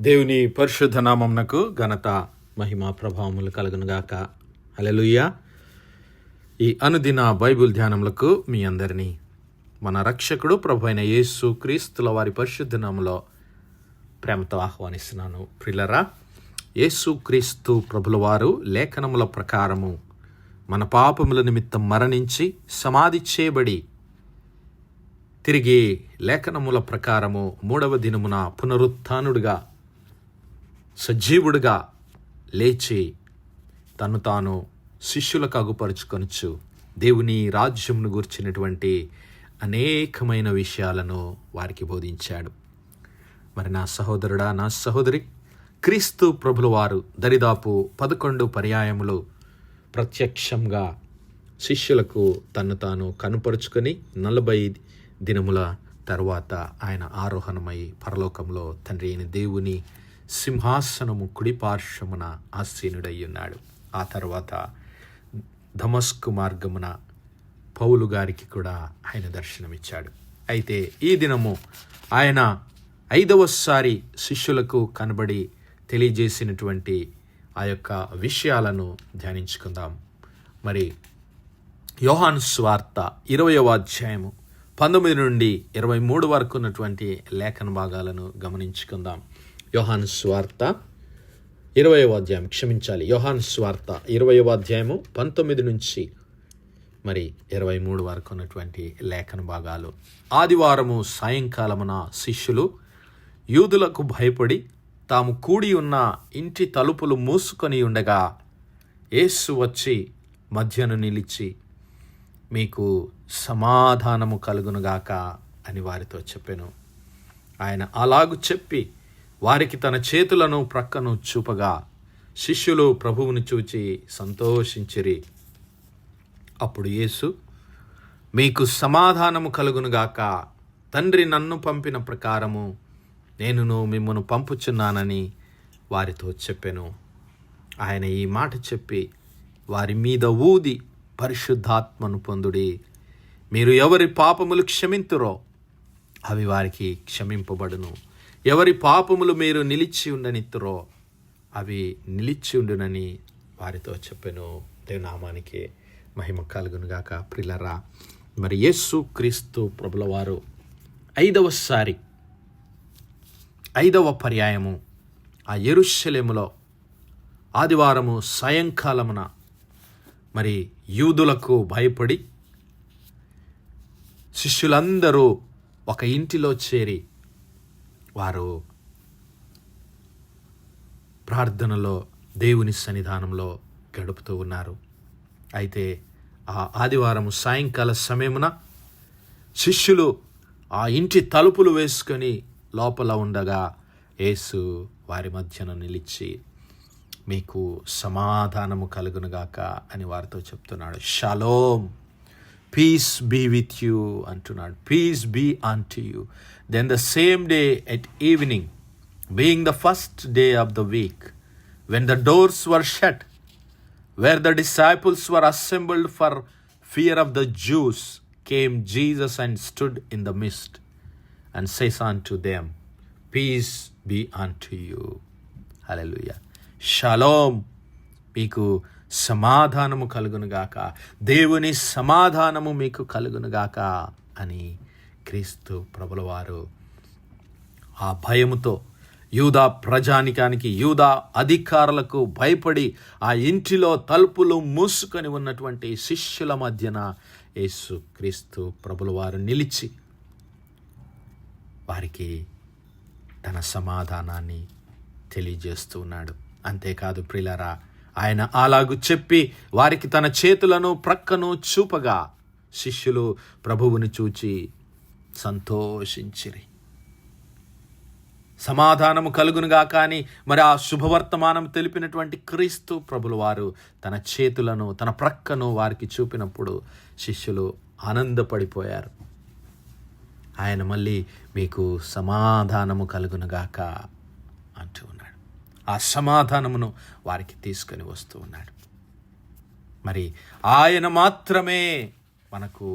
దేవుని పరిశుద్ధ నామమునకు ఘనత మహిమ ప్రభావములు కలుగునుగాక. హల్లెలూయా. ఈ అనుదిన బైబిల్ ధ్యానములకు మీ అందరినీ మన రక్షకుడు ప్రభు అయిన యేసు క్రీస్తుల వారి పరిశుద్ధ నామములో ప్రేమతో ఆహ్వానిస్తున్నాను. ప్రియులారా, యేసు క్రీస్తు ప్రభుల వారు లేఖనముల ప్రకారము మన పాపముల నిమిత్తం మరణించి సమాధి చేయబడి తిరిగి లేఖనముల ప్రకారము మూడవ దినమున పునరుత్థానుడిగా సజీవుడిగా లేచి తను తాను శిష్యులకు అగుపరుచుకొనొచ్చు దేవుని రాజ్యమును గూర్చినటువంటి అనేకమైన విషయాలను వారికి బోధించాడు. మరి నా సహోదరుడా, నా సహోదరి, క్రీస్తు ప్రభుల వారు దరిదాపు 11 పర్యాయములు ప్రత్యక్షంగా శిష్యులకు తను తాను కనుపరుచుకొని 40 దినముల తర్వాత ఆయన ఆరోహణమై పరలోకంలో తండ్రి అయిన దేవుని సింహాసనము కుడి పార్శ్వమున ఆసీనుడై ఉన్నాడు. ఆ తర్వాత దమస్కు మార్గమున పౌలు గారికి కూడా ఆయన దర్శనమిచ్చాడు. అయితే ఈ దినము ఆయన 5వసారి శిష్యులకు కనబడి తెలియజేసినటువంటి ఆ యొక్క విషయాలను ధ్యానించుకుందాం. మరి యోహాను సువార్త 20వ అధ్యాయము 19 నుండి 23 వరకు ఉన్నటువంటి లేఖన భాగాలను గమనించుకుందాం. యోహాను సువార్త 20వ అధ్యాయం, యోహాను సువార్త 20వ అధ్యాయము 19 నుంచి మరి 23 వరకు ఉన్నటువంటి లేఖన భాగాలు. ఆదివారము సాయంకాలమున శిష్యులు యూదులకు భయపడి తాము కూడి ఉన్న ఇంటి తలుపులు మూసుకొని ఉండగా యేసు వచ్చి మధ్యను నిలిచి, మీకు సమాధానము కలుగునుగాక అని వారితో చెప్పెను. ఆయన అలాగు చెప్పి వారికి తన చేతులను ప్రక్కను చూపగా శిష్యులు ప్రభువుని చూచి సంతోషించిరి. అప్పుడు యేసు, మీకు సమాధానము కలుగునుగాక. తండ్రి నన్ను పంపిన ప్రకారము నేనును మిమ్మును పంపుచున్నానని వారితో చెప్పెను. ఆయన ఈ మాట చెప్పి వారి మీద ఊది, పరిశుద్ధాత్మను పొందుడి. మీరు ఎవరి పాపములు క్షమింతురో అవి వారికి క్షమింపబడును. ఎవరి పాపములు మీరు నిలిచి ఉండనిత్తురో అవి నిలిచి ఉండునని వారితో చెప్పెను. దేవనామానికి మహిమ కలుగునుగాక. ప్రియులారా, మరి యేసు క్రీస్తు ప్రభుల వారు 5వసారి 5వ పర్యాయము ఆ యెరూషలేములో ఆదివారము సాయంకాలమున మరి యూదులకు భయపడి శిష్యులందరూ ఒక ఇంటిలో చేరి వారు ప్రార్థనలో దేవుని సన్నిధానంలో గడుపుతూ ఉన్నారు. అయితే ఆ ఆదివారము సాయంకాల సమయమున శిష్యులు ఆ ఇంటి తలుపులు వేసుకొని లోపల ఉండగా యేసు వారి మధ్యన నిలిచి, మీకు సమాధానము కలుగునుగాక అని వారితో చెప్తున్నాడు. షలోమ్, పీస్ బీ విత్ యూ అంటున్నాడు. Peace be unto you. Then the same day at evening, being the first day of the week, when the doors were shut, where the disciples were assembled for fear of the Jews, came Jesus and stood in the midst and says unto them, peace be unto you. Hallelujah. Shalom, మీకు సమాధానము కలుగునుగాక. దేవుని సమాధానము మీకు కలుగునుగాక అని క్రీస్తు ప్రభుల వారు ఆ భయముతో యూదా ప్రజానికానికి, యూదా అధికారులకు భయపడి ఆ ఇంటిలో తలుపులు మూసుకొని ఉన్నటువంటి శిష్యుల మధ్యన యేసు క్రీస్తు ప్రభుల వారు నిలిచి వారికి తన సమాధానాన్ని తెలియజేస్తూ ఉన్నాడు. అంతేకాదు ప్రియులారా, ఆయన అలాగు చెప్పి వారికి తన చేతులను ప్రక్కను చూపగా శిష్యులు ప్రభువుని చూచి సంతోషించిరి. సమాధానము కలుగునుగా. కానీ మరి ఆ శుభవర్తమానం తెలిపినటువంటి క్రీస్తు ప్రభుల వారు తన చేతులను తన ప్రక్కను వారికి చూపినప్పుడు శిష్యులు ఆనందపడిపోయారు. ఆయన మళ్ళీ మీకు సమాధానము కలుగునుగాక అంటూ ఉన్నాడు. ఆ సమాధానమును వారికి తీసుకొని వస్తూ ఉన్నాడు. మరి ఆయన మాత్రమే మనకు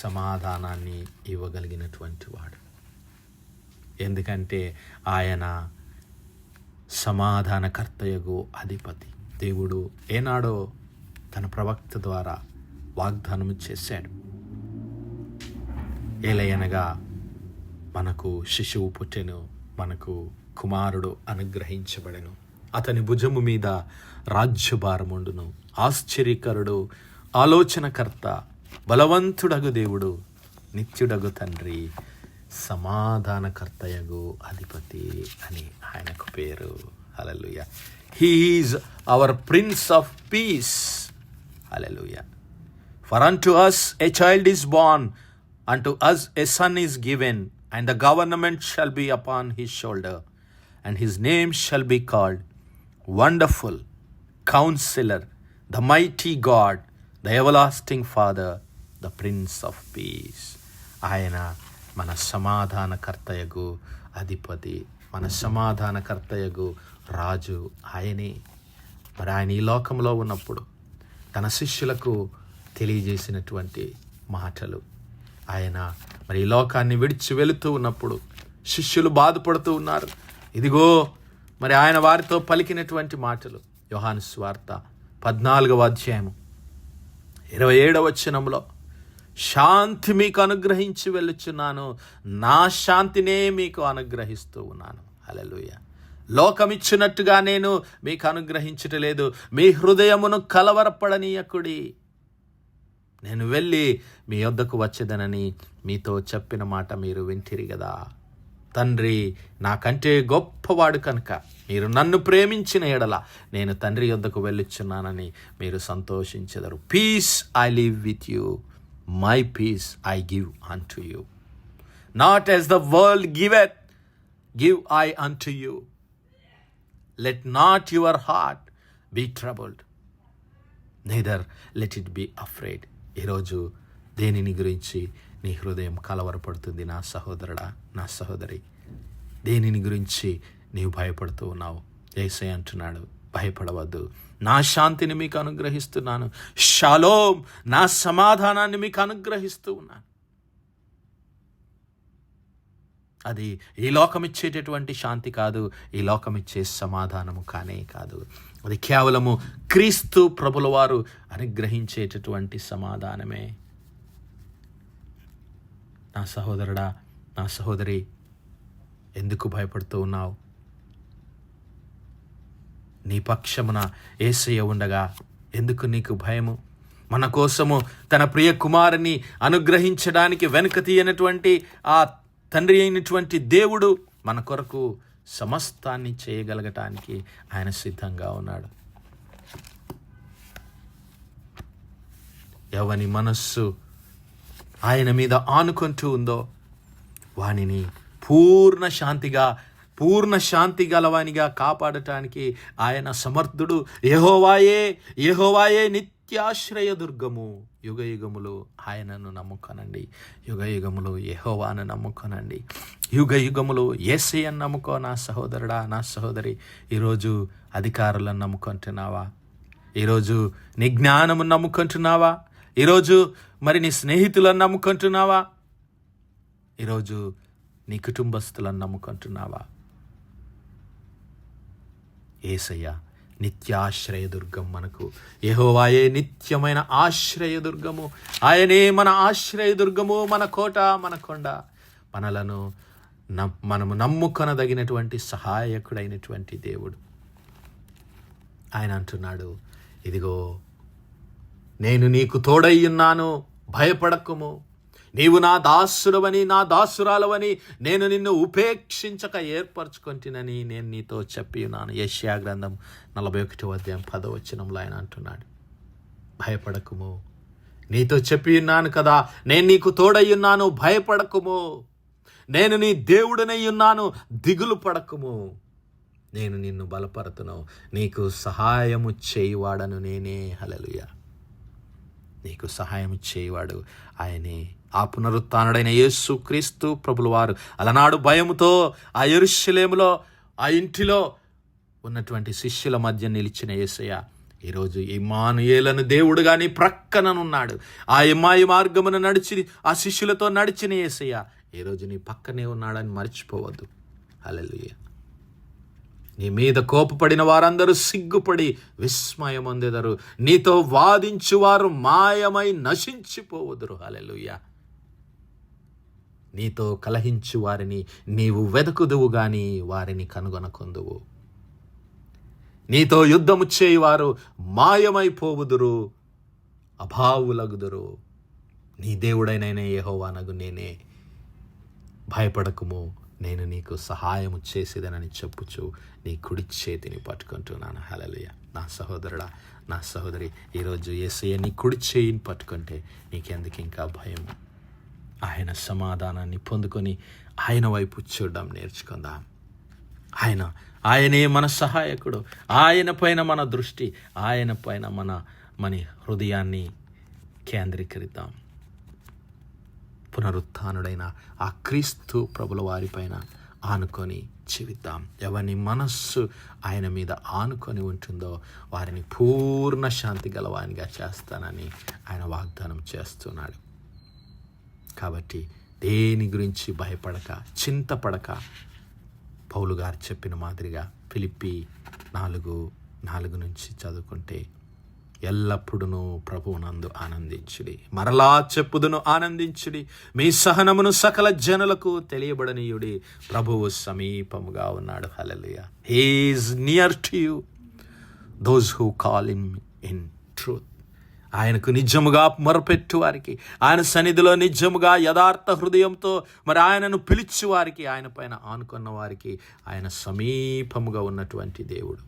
సమాధానాన్ని ఇవ్వగలిగినటువంటి వాడు. ఎందుకంటే ఆయన సమాధానకర్తయగు అధిపతి. దేవుడు ఏనాడో తన ప్రవక్త ద్వారా వాగ్దానము చేశాడు. ఏలయనగా మనకు శిశువు పుట్టెను, మనకు కుమారుడు అనుగ్రహించబడెను, అతని భుజము మీద రాజ్యభారముండును. ఆశ్చర్యకరుడు, ఆలోచనకర్త, బలవంతుడగు దేవుడు, నిత్యుడగు తండ్రి, సమాధానకర్తయగు అధిపతి అని ఆయనకు పేరు. Hallelujah. He is our prince of peace. Hallelujah. For unto us a child is born, unto us a son is given, and the government shall be upon his shoulder, and his name shall be called Wonderful, Counselor, the Mighty God, the Everlasting Father, the Prince of Peace. ఆయన మన సమాధానకర్తయగు అధిపతి, మన సమాధానకర్తయగు రాజు ఆయనే. మరి ఆయన ఈ లోకంలో ఉన్నప్పుడు తన శిష్యులకు తెలియజేసినటువంటి మాటలు, ఆయన మరి ఈ లోకాన్ని విడిచి వెళుతూ ఉన్నప్పుడు శిష్యులు బాధపడుతూ ఉన్నారు. ఇదిగో మరి ఆయన వారితో పలికినటువంటి మాటలు యోహాను సువార్త 14వ అధ్యాయము 27వ వచనంలో, శాంతి మీకు అనుగ్రహించి వెళ్ళుచున్నాను, నా శాంతినే మీకు అనుగ్రహిస్తూ ఉన్నాను. హల్లెలూయా. లోకమిచ్చినట్టుగా నేను మీకు అనుగ్రహించటలేదు, మీ హృదయమును కలవరపడనీయకుడి, నేను వెళ్ళి మీ యొద్దకు వచ్చేదనని మీతో చెప్పిన మాట మీరు వింటిరి కదా. తండ్రి నాకంటే గొప్పవాడు కనుక మీరు నన్ను ప్రేమించిన ఎడల నేను తండ్రి యొద్దకు వెళ్ళుచున్నానని మీరు సంతోషించెదరు. Peace I leave with you, my peace I give unto you. Not as the world giveth, give I unto you. Let not your heart be troubled, neither let it be afraid. ఈరోజు దేనిని గురించి నీ హృదయం కలవరపడుతుంది నా సహోదరుడా, నా సహోదరి? దేనిని గురించి నీవు భయపడుతూ ఉన్నావు? యేసయ్య అంటున్నాడు, భయపడవద్దు, నా శాంతిని మీకు అనుగ్రహిస్తున్నాను, షాలోమ్, నా సమాధానాన్ని మీకు అనుగ్రహిస్తూ ఉన్నాను. అది ఈ లోకం ఇచ్చేటటువంటి శాంతి కాదు, ఈ లోకం ఇచ్చే సమాధానము కానే కాదు. అది కేవలము క్రీస్తు ప్రభుల వారు అనుగ్రహించేటటువంటి సమాధానమే. నా సహోదరుడా, నా సహోదరి, ఎందుకు భయపడుతూ ఉన్నావు? నీ పక్షమున యేసయ్య ఉండగా ఎందుకు నీకు భయము? మన కోసము తన ప్రియ కుమారుని అనుగ్రహించడానికి వెనుక తీయనటువంటి ఆ తండ్రి అయినటువంటి దేవుడు మన కొరకు సమస్తాన్ని చేయగలగటానికి ఆయన సిద్ధంగా ఉన్నాడు. ఎవని మనస్సు ఆయన మీద ఆనుకుంటూ ఉందో వానిని పూర్ణ శాంతి గలవానిగా కాపాడటానికి ఆయన సమర్థుడు. యెహోవాయే, యెహోవాయే నిత్యాశ్రయ దుర్గము. యుగ యుగములు ఆయనను నమ్ముకొనండి, యుగ యుగములు యెహోవాను నమ్ముకొనండి, యుగ యుగములు యేసయ్యను నమ్ముకో. నా సహోదరుడా, నా సహోదరి, ఈరోజు అధికారులను నమ్ముకుంటున్నావా? ఈరోజు నీ జ్ఞానము నమ్ముకుంటున్నావా? ఈరోజు మరి నీ స్నేహితులను నమ్ముకుంటున్నావా? ఈరోజు నీ కుటుంబస్తులను నమ్ముకుంటున్నావా? యేసయ్య నిత్యాశ్రయదుర్గం మనకు. యెహోవాయే నిత్యమైన ఆశ్రయదుర్గము. ఆయనే మన ఆశ్రయదుర్గము, మన కోట, మన కొండ. మనలను మనము నమ్ముకొనదగినటువంటి సహాయకుడైనటువంటి దేవుడు. ఆయన అంటున్నాడు, ఇదిగో నేను నీకు తోడై ఉన్నాను, భయపడకుము. నీవు నా దాసుడవని, నా దాసురాలవని నేను నిన్ను ఉపేక్షించక ఏర్పరచుకొంటినని నేను నీతో చెప్పి ఉన్నాను. యెషయా గ్రంథం 41వ అధ్యాయం 10వ వచనంలో ఆయన అంటున్నాడు, భయపడకుము, నీతో చెప్పి ఉన్నాను కదా, నేను నీకు తోడై ఉన్నాను, భయపడకుము. నేను నీ దేవుడనై ఉన్నాను, దిగులు పడకుము. నేను నిన్ను బలపరతును, నీకు సహాయము చేయువాడను నేనే. హల్లెలూయా. నీకు సహాయం చేయవాడు ఆయనే, ఆ పునరుత్థానుడైన యేసు క్రీస్తు ప్రభుల వారు. అలనాడు భయముతో ఆ యెరూషలేములో, ఆ ఇంటిలో ఉన్నటువంటి శిష్యుల మధ్య నిలిచిన యేసయ్య ఈరోజు ఇమ్మానుయేలను దేవుడుగా నీ ప్రక్కననున్నాడు. ఆ ఎమ్మాయి మార్గమును నడిచి ఆ శిష్యులతో నడిచిన యేసయ్య ఈరోజు నీ పక్కనే ఉన్నాడని మర్చిపోవద్దు. హల్లెలూయా. నీ మీద కోపపడిన వారందరూ సిగ్గుపడి విస్మయమొందెదరు. నీతో వాదించువారు మాయమై నశించిపోవుదురు. హల్లెలూయా. నీతో కలహించు వారిని నీవు వెదకుదువు గాని వారిని కనుగొనకొందువు. నీతో యుద్ధము చేయువారు మాయమైపోవుదురు, అభావులగుదురు. నీ దేవుడైన యెహోవానగు నేనే, భయపడకుము, నేను నీకు సహాయము చేసేదనని చెప్పుచు నీ కుడి చేతిని పట్టుకుంటున్నాను. హల్లెలూయా. నా సహోదరుడా, నా సహోదరి, ఈరోజు యేసయ్య నీ కుడి చేయిని పట్టుకుంటే నీకెందుకు ఇంకా భయము? ఆయన సమాధానాన్ని పొందుకొని ఆయన వైపు చూడడం నేర్చుకుందాం. ఆయనే మన సహాయకుడు. ఆయన పైన మన దృష్టి, ఆయన పైన మన హృదయాన్ని కేంద్రీకరిద్దాం. పునరుత్థానుడైన ఆ క్రీస్తు ప్రభుల వారిపైన ఆనుకొని జీవిద్దాం. ఎవరి మనస్సు ఆయన మీద ఆనుకొని ఉంటుందో వారిని పూర్ణ శాంతి గలవానిగా చేస్తానని ఆయన వాగ్దానం చేస్తున్నాడు. కాబట్టి దేని గురించి భయపడక, చింతపడక, పౌలు గారు చెప్పిన మాదిరిగా ఫిలిప్పీ 4:4 నుంచి చదువుకుంటే, ఎల్లప్పుడూ ప్రభువునందు ఆనందించుడి, మరలా చెప్పుదును ఆనందించుడి, మీ సహనమును సకల జనులకు తెలియబడనీయుడి, ప్రభువు సమీపముగా ఉన్నాడు. Hallelujah. He is near to you those who call him in truth. ఆయనకు నిజముగా మొరపెట్టు వారికి, ఆయన సన్నిధిలో నిజముగా యథార్థ హృదయంతో మరి ఆయనను పిలిచి వారికి, ఆయన పైన ఆనుకున్న వారికి ఆయన సమీపముగా ఉన్నటువంటి దేవుడు.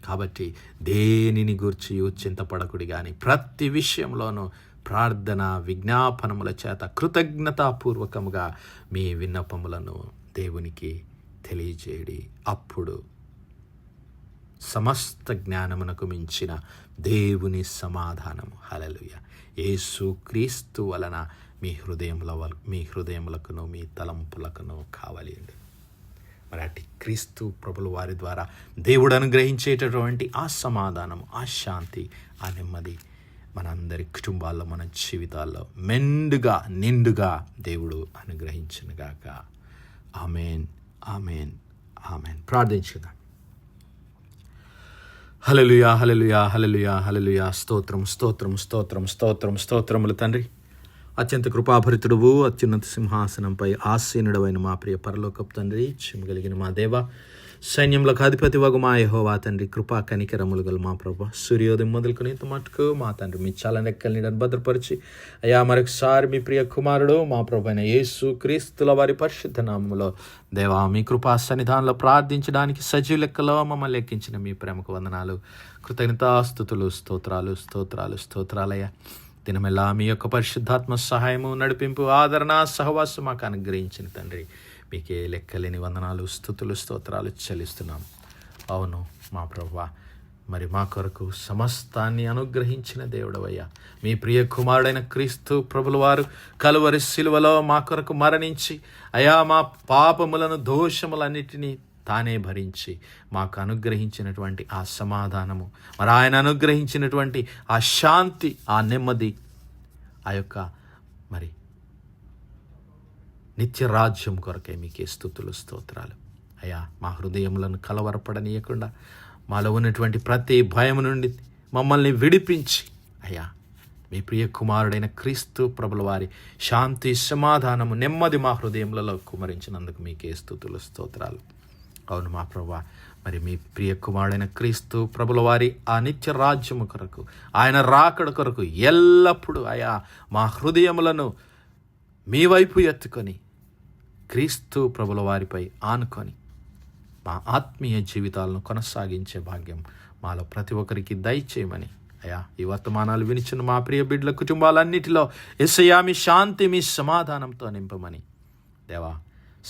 కాబట్టి దేనిని గూర్చి చింతపడకుడి కానీ ప్రతి విషయంలోనూ ప్రార్థన విజ్ఞాపనముల చేత కృతజ్ఞతాపూర్వకముగా మీ విన్నపములను దేవునికి తెలియజేయడి. అప్పుడు సమస్త జ్ఞానమునకు మించిన దేవుని సమాధానము, హల్లెలూయా, యేసు క్రీస్తు వలన మీ హృదయములకును మీ తలంపులకును కావాలి. మరి అట్టి క్రీస్తు ప్రభుల వారి ద్వారా దేవుడు అనుగ్రహించేటటువంటి ఆ సమాధానము, ఆ శాంతి, ఆ నెమ్మది మనందరి కుటుంబాల్లో, మన జీవితాల్లో మెండుగా నిండుగా దేవుడు అనుగ్రహించునుగాక. ఆమేన్, ఆమేన్, ఆమేన్. ప్రార్థించుదాం. హల్లెలూయా, హల్లెలూయా, హల్లెలూయా, హల్లెలూయా. స్తోత్రం, స్తోత్రం, స్తోత్రం, స్తోత్రం, స్తోత్రములు తండ్రి. అత్యంత కృపాభరితుడువు, అత్యున్నత సింహాసనంపై ఆసీనుడవైన మా ప్రియ పరలోకపు తండ్రి, చిమ్మగలిగిన మా దేవ, సైన్యములకు అధిపతి వగు మా యెహోవా తండ్రి, కృపా కనికరములు గల మా ప్రభు, సూర్యోదయం మొదలుకొని ఇంత మటుకు మా తండ్రి మీ చలనెక్కల్ని భద్రపరిచి అయ్యా మరొకసారి మీ ప్రియ కుమారుడు మా ప్రభు అయిన యేసు క్రీస్తుల వారి పరిశుద్ధ నామములో దేవా మీ కృపా సన్నిధానంలో ప్రార్థించడానికి సజీవ లెక్కలో మమ్మల్ని లెక్కించిన మీ ప్రేమకు వందనాలు, కృతజ్ఞతాస్తుతులు, స్తోత్రాలు, స్తోత్రాలు, స్తోత్రాలయ్యా. దినమెల్లా మీ యొక్క పరిశుద్ధాత్మ సహాయము, నడిపింపు, ఆదరణ, సహవాసం మాకు అనుగ్రహించిన తండ్రి, మీకే లెక్కలేని వందనాలు, స్తుతులు, స్తోత్రాలు చెల్లిస్తున్నాం. అవును మా ప్రభువా, మరి మా కొరకు సమస్తాన్ని అనుగ్రహించిన దేవుడవయ్యా, మీ ప్రియ కుమారుడైన క్రీస్తు ప్రభుల వారు కలువరి శిలువలో మా కొరకు మరణించి అయా మా పాపములను, దోషములన్నిటినీ తానే భరించి మాకు అనుగ్రహించినటువంటి ఆ సమాధానము, మరి ఆయన అనుగ్రహించినటువంటి ఆ శాంతి, ఆ నెమ్మది, ఆ యొక్క మరి నిత్య రాజ్యం కొరకే మీకే స్తుతులు, స్తోత్రాలు. అయ్యా మా హృదయములను కలవరపడనీయకుండా మాలో ఉన్నటువంటి ప్రతి భయం నుండి మమ్మల్ని విడిపించి అయ్యా మీ ప్రియ కుమారుడైన క్రీస్తు ప్రభుల వారి శాంతి, సమాధానము, నెమ్మది మా హృదయములలో కుమరించినందుకు మీకే స్తుతులు, స్తోత్రాలు. అవును మా ప్రభువా, మరి మీ ప్రియ కుమారుడైన క్రీస్తు ప్రభుల వారి ఆ నిత్య రాజ్యము కొరకు, ఆయన రాకడ కొరకు ఎల్లప్పుడూ అయా మా హృదయములను మీ వైపు ఎత్తుకొని క్రీస్తు ప్రభుల వారిపై ఆనుకొని మా ఆత్మీయ జీవితాలను కొనసాగించే భాగ్యం మాలో ప్రతి ఒక్కరికి దయచేయమని అయా ఈ వర్తమానాలు వినిచిన మా ప్రియ బిడ్డల కుటుంబాలన్నిటిలో యేసయ్యా మీ శాంతి, మీ సమాధానంతో నింపమని దేవా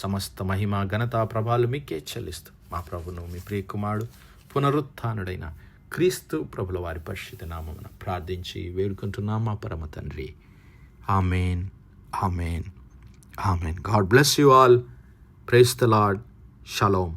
సమస్త మహిమ, ఘనత, ప్రభావాలు మీకే చెల్లిస్తూ మా ప్రభును మీ ప్రియ కుమారుడు పునరుత్థానుడైన క్రీస్తు ప్రభుల వారి పరిశుద్ధ నామమున ప్రార్థించి వేడుకుంటున్నాం మా పరమ తండ్రి. Amen, amen, amen. God bless you all. Praise the Lord. Shalom.